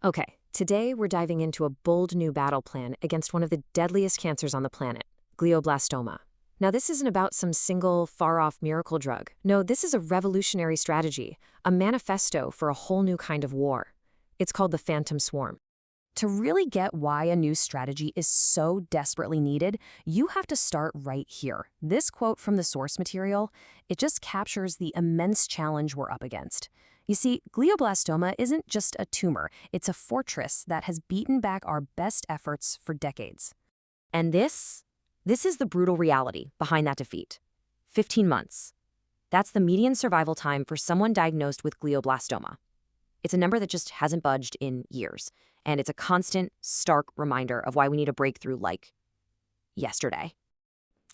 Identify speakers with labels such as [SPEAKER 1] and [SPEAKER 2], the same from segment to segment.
[SPEAKER 1] Okay, today we're diving into a bold new battle plan against one of the deadliest cancers on the planet, glioblastoma. Now, this isn't about some single, far-off miracle drug. No, this is a revolutionary strategy, a manifesto for a whole new kind of war. It's called the Phantom Swarm.
[SPEAKER 2] To really get why a new strategy is so desperately needed, you have to start right here. This quote from the source material, it just captures the immense challenge we're up against. You see, glioblastoma isn't just a tumor, it's a fortress that has beaten back our best efforts for decades.
[SPEAKER 3] And this is the brutal reality behind that defeat. 15 months. That's the median survival time for someone diagnosed with glioblastoma. It's a number that just hasn't budged in years, and it's a constant, stark reminder of why we need a breakthrough like yesterday.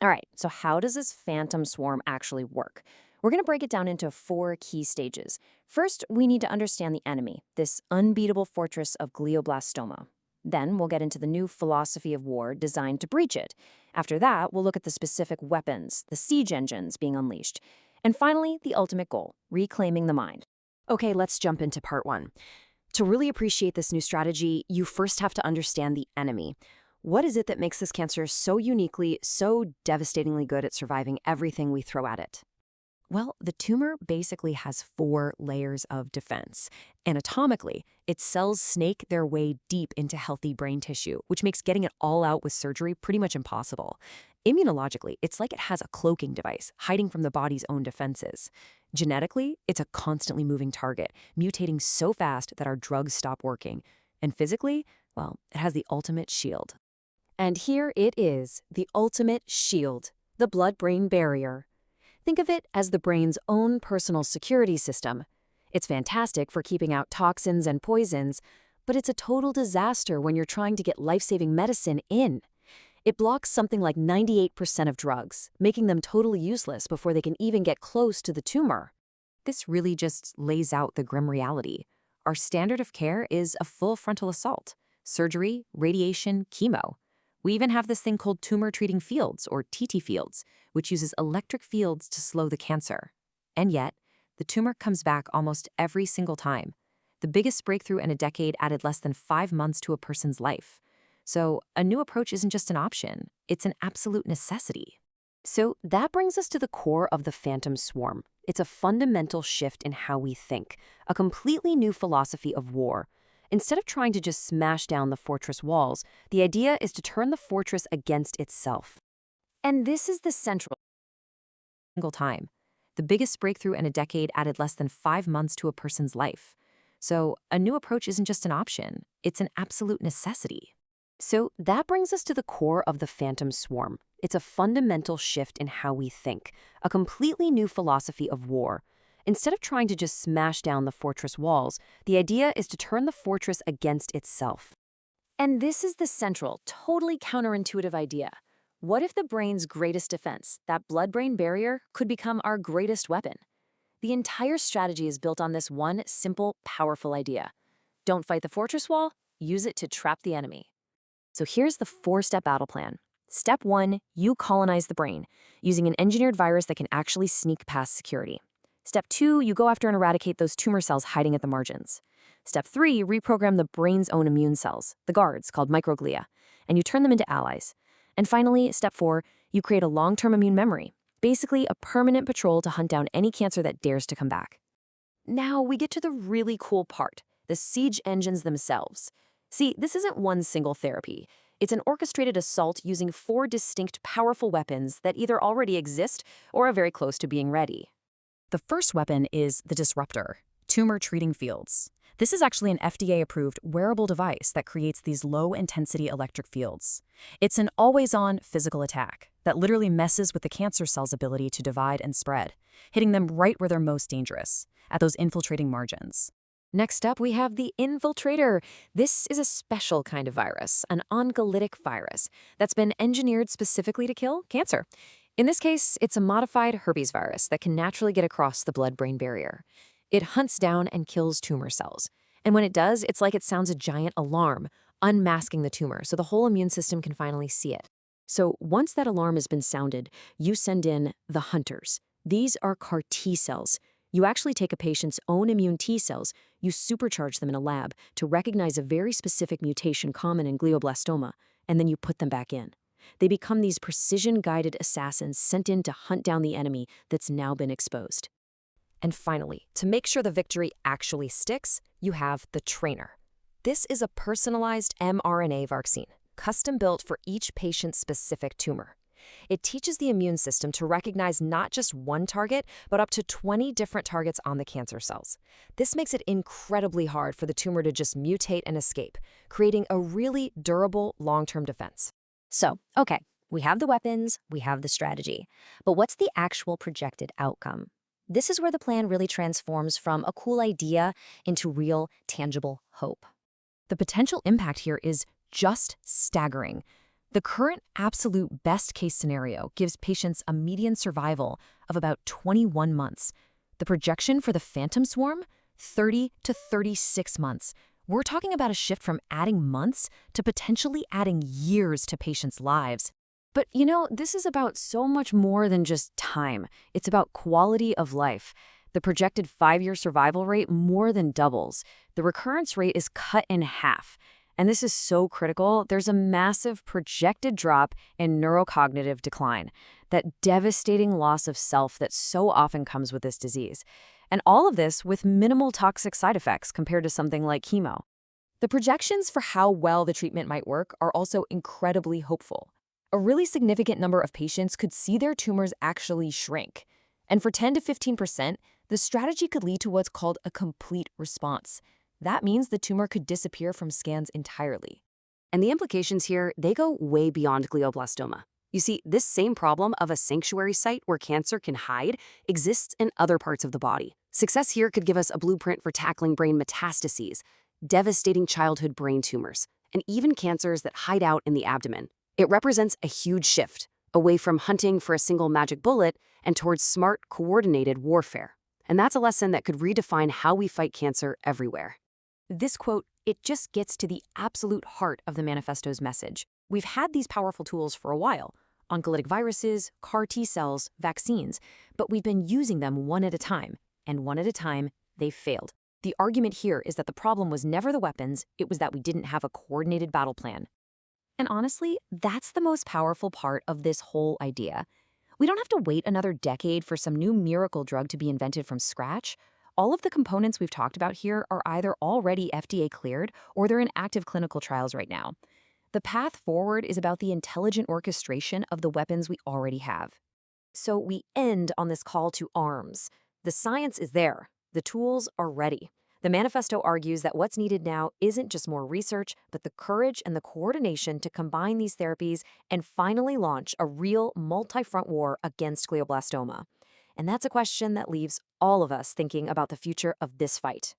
[SPEAKER 3] All right, so how does this phantom swarm actually work? We're going to break it down into 4 key stages. First, we need to understand the enemy, this unbeatable fortress of glioblastoma. Then we'll get into the new philosophy of war designed to breach it. After that, we'll look at the specific weapons, the siege engines being unleashed. And finally, the ultimate goal, reclaiming the mind.
[SPEAKER 2] Okay, let's jump into part 1. To really appreciate this new strategy, you first have to understand the enemy. What is it that makes this cancer so uniquely, so devastatingly good at surviving everything we throw at it? Well, the tumor basically has 4 layers of defense. Anatomically, its cells snake their way deep into healthy brain tissue, which makes getting it all out with surgery pretty much impossible. Immunologically, it's like it has a cloaking device, hiding from the body's own defenses. Genetically, it's a constantly moving target, mutating so fast that our drugs stop working. And physically, well, it has the ultimate shield. And here it is, the ultimate shield, the blood-brain barrier. Think of it as the brain's own personal security system. It's fantastic for keeping out toxins and poisons, but it's a total disaster when you're trying to get life-saving medicine in. It blocks something like 98% of drugs, making them totally useless before they can even get close to the tumor. This really just lays out the grim reality. Our standard of care is a full frontal assault: surgery, radiation, chemo. We even have this thing called tumor-treating fields, or TT fields, which uses electric fields to slow the cancer. And yet, the tumor comes back almost every single time. The biggest breakthrough in a decade added less than 5 months to a person's life. So a new approach isn't just an option, it's an absolute necessity. So that brings us to the core of the phantom swarm. It's a fundamental shift in how we think, a completely new philosophy of war. Instead of trying to just smash down the fortress walls, the idea is to turn the fortress against itself. And this is the central single time. The biggest breakthrough in a decade added less than 5 months to a person's life. So a new approach isn't just an option, it's an absolute necessity. So that brings us to the core of the phantom swarm. It's a fundamental shift in how we think, a completely new philosophy of war. Instead of trying to just smash down the fortress walls, the idea is to turn the fortress against itself. And this is the central, totally counterintuitive idea. What if the brain's greatest defense, that blood-brain barrier, could become our greatest weapon? The entire strategy is built on this one simple, powerful idea. Don't fight the fortress wall, use it to trap the enemy. So here's the 4-step battle plan. Step 1, you colonize the brain, using an engineered virus that can actually sneak past security. Step 2, you go after and eradicate those tumor cells hiding at the margins. Step 3, you reprogram the brain's own immune cells, the guards called microglia, and you turn them into allies. And finally, step 4, you create a long-term immune memory, basically a permanent patrol to hunt down any cancer that dares to come back. Now we get to the really cool part, the siege engines themselves. See, this isn't one single therapy. It's an orchestrated assault using 4 distinct powerful weapons that either already exist or are very close to being ready. The first weapon is the disruptor, tumor-treating fields. This is actually an FDA-approved wearable device that creates these low-intensity electric fields. It's an always-on physical attack that literally messes with the cancer cell's ability to divide and spread, hitting them right where they're most dangerous, at those infiltrating margins. Next up, we have the infiltrator. This is a special kind of virus, an oncolytic virus, that's been engineered specifically to kill cancer. In this case, it's a modified herpes virus that can naturally get across the blood-brain barrier. It hunts down and kills tumor cells. And when it does, it's like it sounds a giant alarm, unmasking the tumor so the whole immune system can finally see it. So once that alarm has been sounded, you send in the hunters. These are CAR T cells,
[SPEAKER 3] You actually take a patient's own immune T cells, you supercharge them in a lab to recognize a very specific mutation common in glioblastoma, and then you put them back in. They become these precision-guided assassins sent in to hunt down the enemy that's now been exposed.
[SPEAKER 1] And finally, to make sure the victory actually sticks, you have the trainer. This is a personalized mRNA vaccine, custom-built for each patient's specific tumor. It teaches the immune system to recognize not just one target, but up to 20 different targets on the cancer cells. This makes it incredibly hard for the tumor to just mutate and escape, creating a really durable long-term defense.
[SPEAKER 3] So, okay, we have the weapons, we have the strategy, but what's the actual projected outcome? This is where the plan really transforms from a cool idea into real, tangible hope.
[SPEAKER 1] The potential impact here is just staggering. The current absolute best-case scenario gives patients a median survival of about 21 months. The projection for the phantom swarm? 30 to 36 months. We're talking about a shift from adding months to potentially adding years to patients' lives.
[SPEAKER 2] But this is about so much more than just time. It's about quality of life. The projected 5-year survival rate more than doubles. The recurrence rate is cut in half. And this is so critical. There's a massive projected drop in neurocognitive decline, that devastating loss of self that so often comes with this disease. And all of this with minimal toxic side effects compared to something like chemo.
[SPEAKER 1] The projections for how well the treatment might work are also incredibly hopeful. A really significant number of patients could see their tumors actually shrink. And for 10 to 15%, the strategy could lead to what's called a complete response. That means the tumor could disappear from scans entirely.
[SPEAKER 2] And the implications here, they go way beyond glioblastoma. You see, this same problem of a sanctuary site where cancer can hide exists in other parts of the body. Success here could give us a blueprint for tackling brain metastases, devastating childhood brain tumors, and even cancers that hide out in the abdomen. It represents a huge shift, away from hunting for a single magic bullet and towards smart, coordinated warfare. And that's a lesson that could redefine how we fight cancer everywhere.
[SPEAKER 1] This quote, it just gets to the absolute heart of the manifesto's message. We've had these powerful tools for a while, oncolytic viruses, CAR T cells, vaccines, but we've been using them one at a time, and one at a time, they've failed. The argument here is that the problem was never the weapons, it was that we didn't have a coordinated battle plan.
[SPEAKER 3] And honestly, that's the most powerful part of this whole idea. We don't have to wait another decade for some new miracle drug to be invented from scratch. All of the components we've talked about here are either already FDA cleared or they're in active clinical trials right now. The path forward is about the intelligent orchestration of the weapons we already have. So we end on this call to arms. The science is there. The tools are ready. The manifesto argues that what's needed now isn't just more research, but the courage and the coordination to combine these therapies and finally launch a real multi-front war against glioblastoma. And that's a question that leaves all of us thinking about the future of this fight.